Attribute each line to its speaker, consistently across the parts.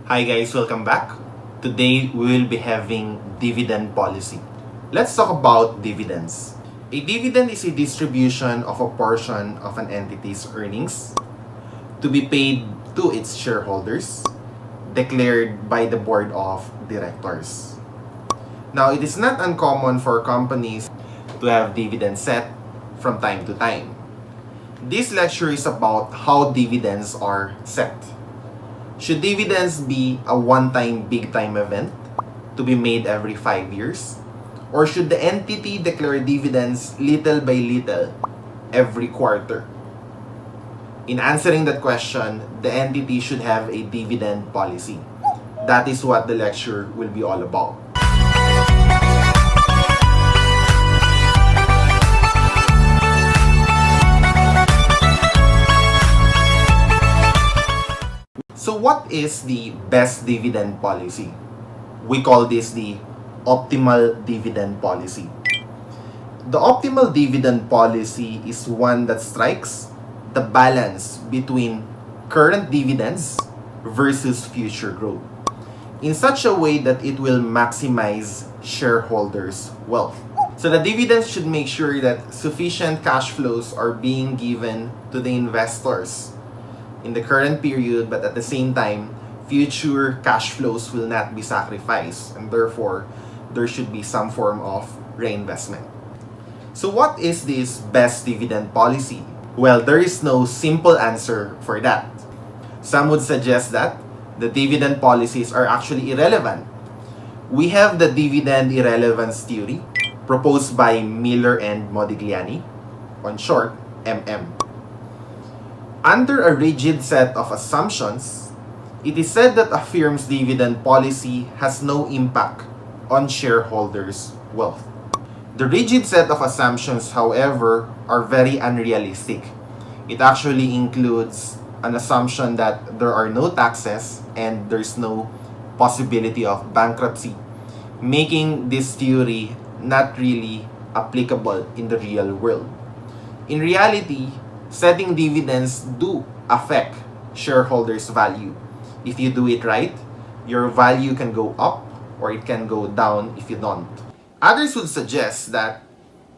Speaker 1: Hi guys, welcome back. Today we will be having dividend policy. Let's talk about dividends. A dividend is a distribution of a portion of an entity's earnings to be paid to its shareholders, declared by the board of directors. Now, it is not uncommon for companies to have dividends set from time to time. This lecture is about how dividends are set. Should dividends be a one-time big-time event to be made every 5 years? Or should the entity declare dividends little by little every quarter? In answering that question, the entity should have a dividend policy. That is what the lecture will be all about. So what is the best dividend policy? We call this the optimal dividend policy. The optimal dividend policy is one that strikes the balance between current dividends versus future growth in such a way that it will maximize shareholders' wealth. So the dividends should make sure that sufficient cash flows are being given to the investors in the current period, but at the same time, future cash flows will not be sacrificed, and therefore, there should be some form of reinvestment. So what is this best dividend policy? Well, there is no simple answer for that. Some would suggest that the dividend policies are actually irrelevant. We have the dividend irrelevance theory proposed by Miller and Modigliani, on short, MM. Under a rigid set of assumptions, it is said that a firm's dividend policy has no impact on shareholders' wealth. The rigid set of assumptions, however, are very unrealistic. It actually includes an assumption that there are no taxes and there's no possibility of bankruptcy, making this theory not really applicable in the real world. In reality, setting dividends do affect shareholders' value. If you do it right, your value can go up or it can go down if you don't. Others would suggest that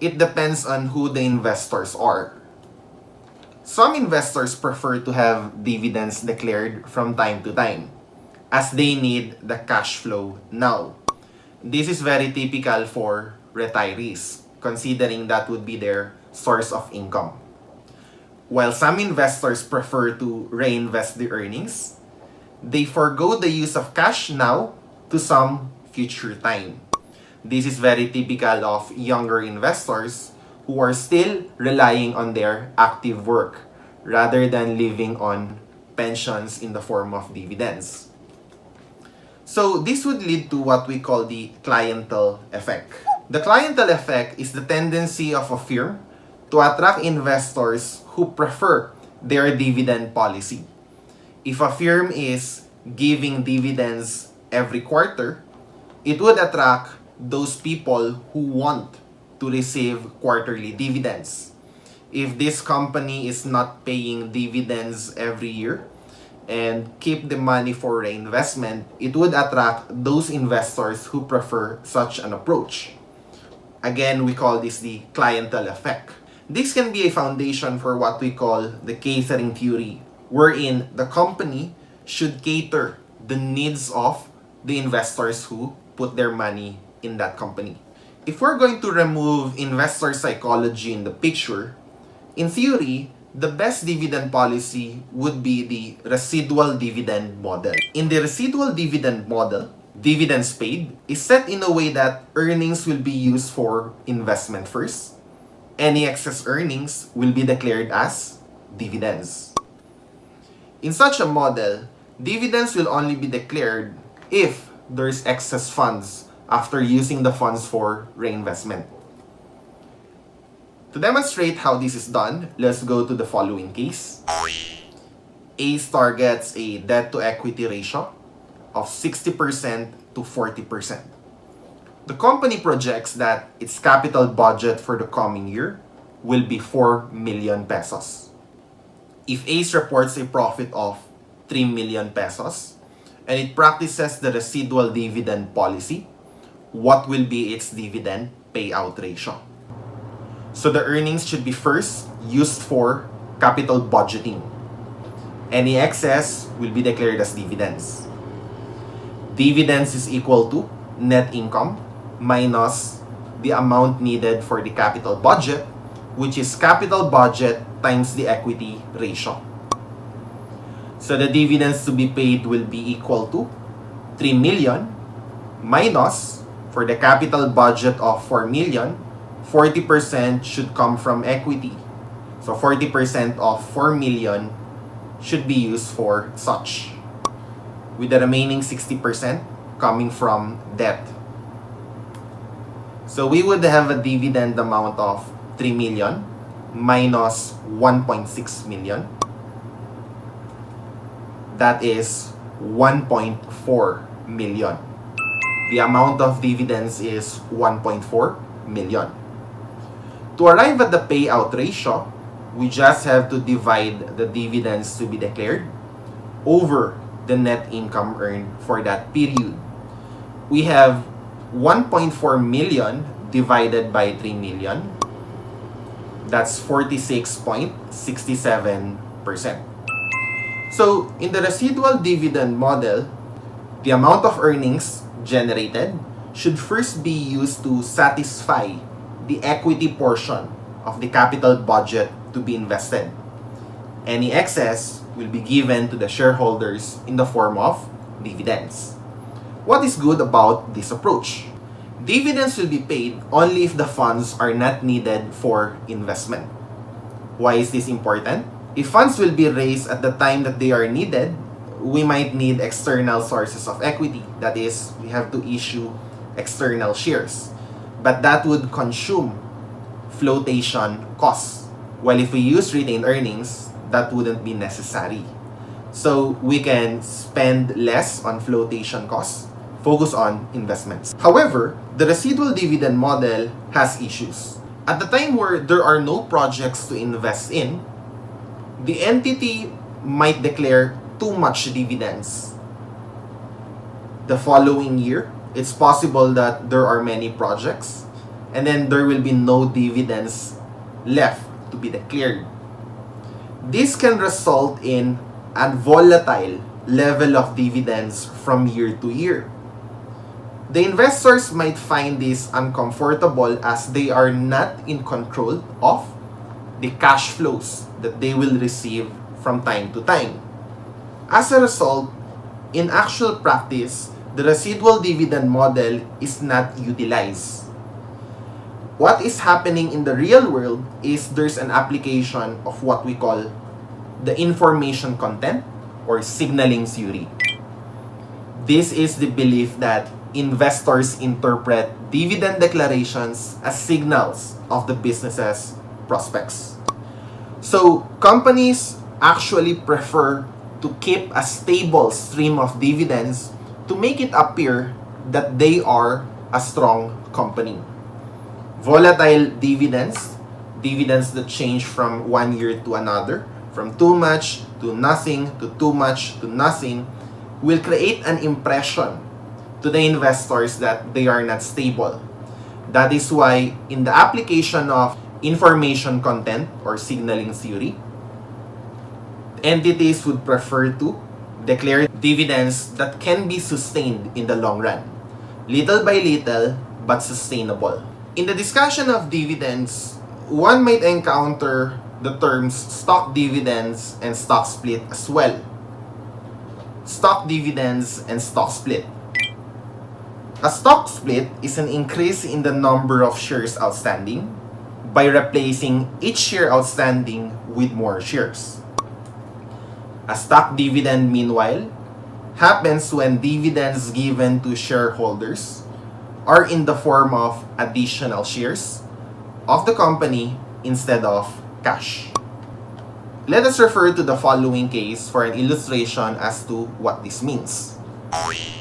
Speaker 1: it depends on who the investors are. Some investors prefer to have dividends declared from time to time, as they need the cash flow now. This is very typical for retirees, considering that would be their source of income. While some investors prefer to reinvest the earnings, they forego the use of cash now to some future time. This is very typical of younger investors who are still relying on their active work rather than living on pensions in the form of dividends. So this would lead to what we call the clientele effect. The clientele effect is the tendency of a firm to attract investors who prefer their dividend policy. If a firm is giving dividends every quarter, it would attract those people who want to receive quarterly dividends. If this company is not paying dividends every year and keep the money for reinvestment, it would attract those investors who prefer such an approach. Again, we call this the clientele effect. This can be a foundation for what we call the catering theory, wherein the company should cater the needs of the investors who put their money in that company. If we're going to remove investor psychology in the picture, in theory, the best dividend policy would be the residual dividend model. In the residual dividend model, dividends paid is set in a way that earnings will be used for investment first. Any excess earnings will be declared as dividends. In such a model, dividends will only be declared if there is excess funds after using the funds for reinvestment. To demonstrate how this is done, let's go to the following case. ACE targets a debt-to-equity ratio of 60% to 40%. The company projects that its capital budget for the coming year will be 4 million pesos. If ACE reports a profit of 3 million pesos, and it practices the residual dividend policy, what will be its dividend payout ratio? So the earnings should be first used for capital budgeting. Any excess will be declared as dividends. Dividends is equal to net income minus the amount needed for the capital budget, which is capital budget times the equity ratio. So the dividends to be paid will be equal to 3 million minus, for the capital budget of 4 million, 40% should come from equity. So 40% of 4 million should be used for such, with the remaining 60% coming from debt. So we would have a dividend amount of 3 million minus 1.6 million. That is 1.4 million. The amount of dividends is 1.4 million. To arrive at the payout ratio, we just have to divide the dividends to be declared over the net income earned for that period. We have 1.4 million divided by 3 million. That's 46.67%. So, in the residual dividend model, the amount of earnings generated should first be used to satisfy the equity portion of the capital budget to be invested. Any excess will be given to the shareholders in the form of dividends. What is good about this approach? Dividends will be paid only if the funds are not needed for investment. Why is this important? If funds will be raised at the time that they are needed, we might need external sources of equity. That is, we have to issue external shares. But that would consume flotation costs. While if we use retained earnings, that wouldn't be necessary. So we can spend less on flotation costs, focus on investments. However, the residual dividend model has issues. At the time where there are no projects to invest in, the entity might declare too much dividends. The following year, it's possible that there are many projects and then there will be no dividends left to be declared. This can result in a volatile level of dividends from year to year. The investors might find this uncomfortable as they are not in control of the cash flows that they will receive from time to time. As a result, in actual practice, the residual dividend model is not utilized. What is happening in the real world is there's an application of what we call the information content or signaling theory. This is the belief that investors interpret dividend declarations as signals of the business's prospects. So, companies actually prefer to keep a stable stream of dividends to make it appear that they are a strong company. Volatile dividends, dividends that change from one year to another, from too much to nothing to too much to nothing, will create an impression to the investors that they are not stable. That is why in the application of information content or signaling theory, entities would prefer to declare dividends that can be sustained in the long run, little by little but sustainable. In the discussion of dividends, one might encounter the terms stock dividends and stock split as well. Stock dividends and stock split. A stock split is an increase in the number of shares outstanding by replacing each share outstanding with more shares. A stock dividend, meanwhile, happens when dividends given to shareholders are in the form of additional shares of the company instead of cash. Let us refer to the following case for an illustration as to what this means.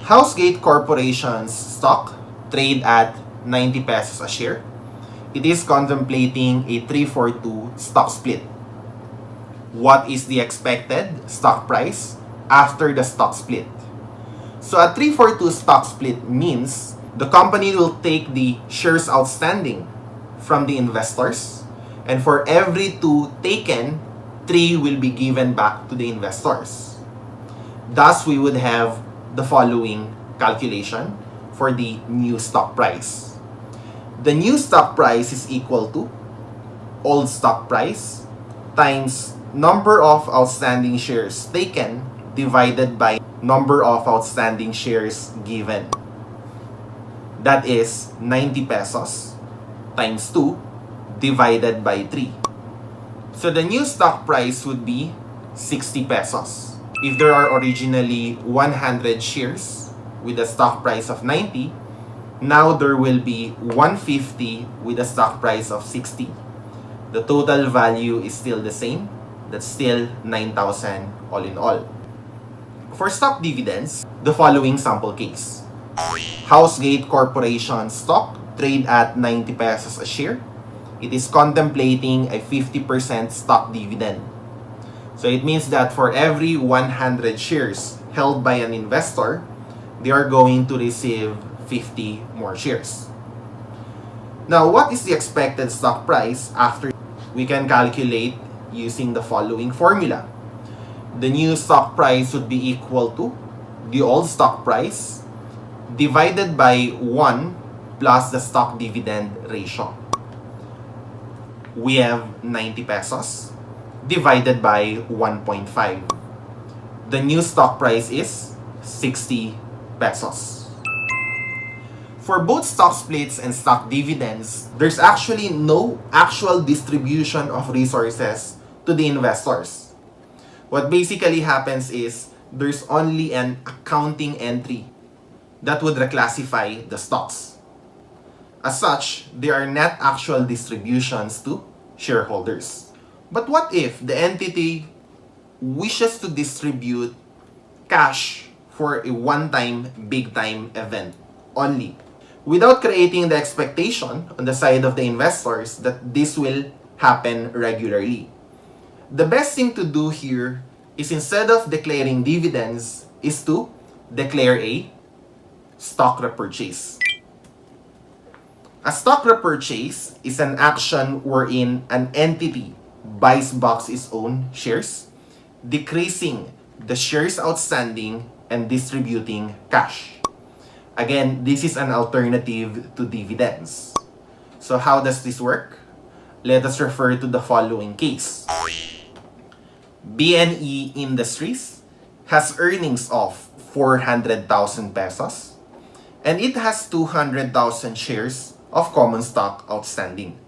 Speaker 1: Housegate Corporation's stock trade at 90 pesos a share. It is contemplating a 3-for-2 stock split. What is the expected stock price after the stock split? So a 3-for-2 stock split means the company will take the shares outstanding from the investors, and for every 2 taken, 3 will be given back to the investors. Thus, we would have the following calculation for the new stock price. The new stock price is equal to old stock price times number of outstanding shares taken divided by number of outstanding shares given. That is 90 pesos times 2 divided by 3. So the new stock price would be 60 pesos. If there are originally 100 shares with a stock price of 90, now there will be 150 with a stock price of 60. The total value is still the same. That's still 9,000 all in all. For stock dividends, the following sample case. Housegate Corporation stock trade at 90 pesos a share. It is contemplating a 50% stock dividend. So it means that for every 100 shares held by an investor, they are going to receive 50 more shares. Now, what is the expected stock price after? We can calculate using the following formula. The new stock price would be equal to the old stock price divided by 1 plus the stock dividend ratio. We have 90 pesos divided by 1.5. The new stock price is 60 pesos. For both stock splits and stock dividends, there's actually no actual distribution of resources to the investors. What basically happens is there's only an accounting entry that would reclassify the stocks. As such, there are net actual distributions to shareholders. But what if the entity wishes to distribute cash for a one-time, big-time event only, without creating the expectation on the side of the investors that this will happen regularly? The best thing to do here is, instead of declaring dividends, is to declare a stock repurchase. A stock repurchase is an action wherein an entity buys back its own shares, decreasing the shares outstanding and distributing cash. Again, this is an alternative to dividends. So how does this work? Let us refer to the following case. BNE Industries has earnings of 400,000 pesos and it has 200,000 shares of common stock outstanding.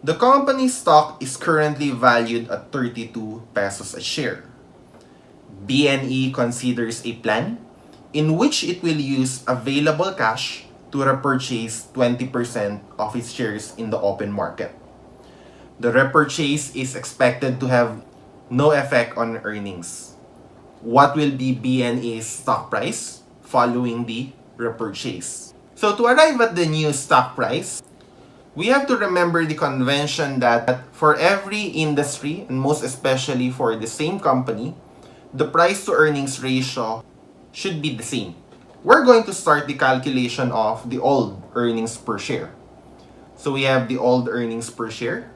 Speaker 1: The company's stock is currently valued at 32 pesos a share. BNE considers a plan in which it will use available cash to repurchase 20% of its shares in the open market. The repurchase is expected to have no effect on earnings. What will be BNE's stock price following the repurchase? So to arrive at the new stock price, we have to remember the convention that for every industry, and most especially for the same company, the price to earnings ratio should be the same. We're going to start the calculation of the old earnings per share. So we have the old earnings per share,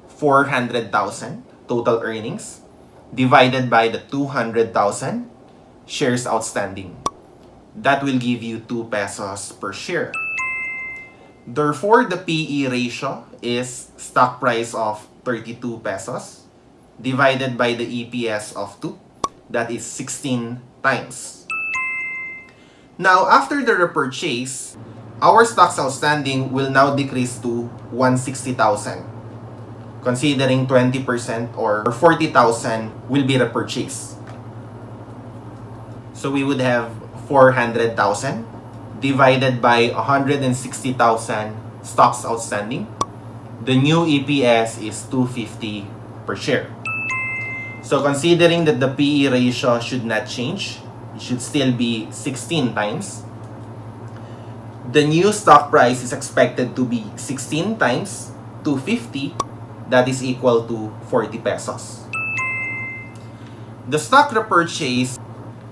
Speaker 1: 400,000 total earnings, divided by the 200,000 shares outstanding. That will give you 2 pesos per share. Therefore, the PE ratio is stock price of 32 pesos divided by the EPS of 2. That is 16 times. Now, after the repurchase, our stocks outstanding will now decrease to 160,000. Considering 20% or 40,000 will be repurchased. So we would have 400,000 divided by 160,000 stocks outstanding. The new EPS is 250 per share. So considering that the PE ratio should not change, it should still be 16 times. The new stock price is expected to be 16 times 250. That is equal to 40 pesos. The stock repurchase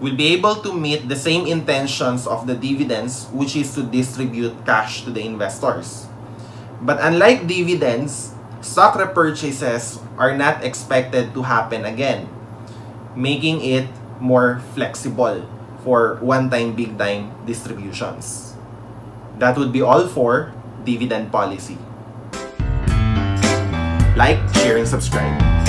Speaker 1: will be able to meet the same intentions of the dividends, which is to distribute cash to the investors. But unlike dividends, stock repurchases are not expected to happen again, making it more flexible for one-time, big-time distributions. That would be all for dividend policy. Like, share, and subscribe.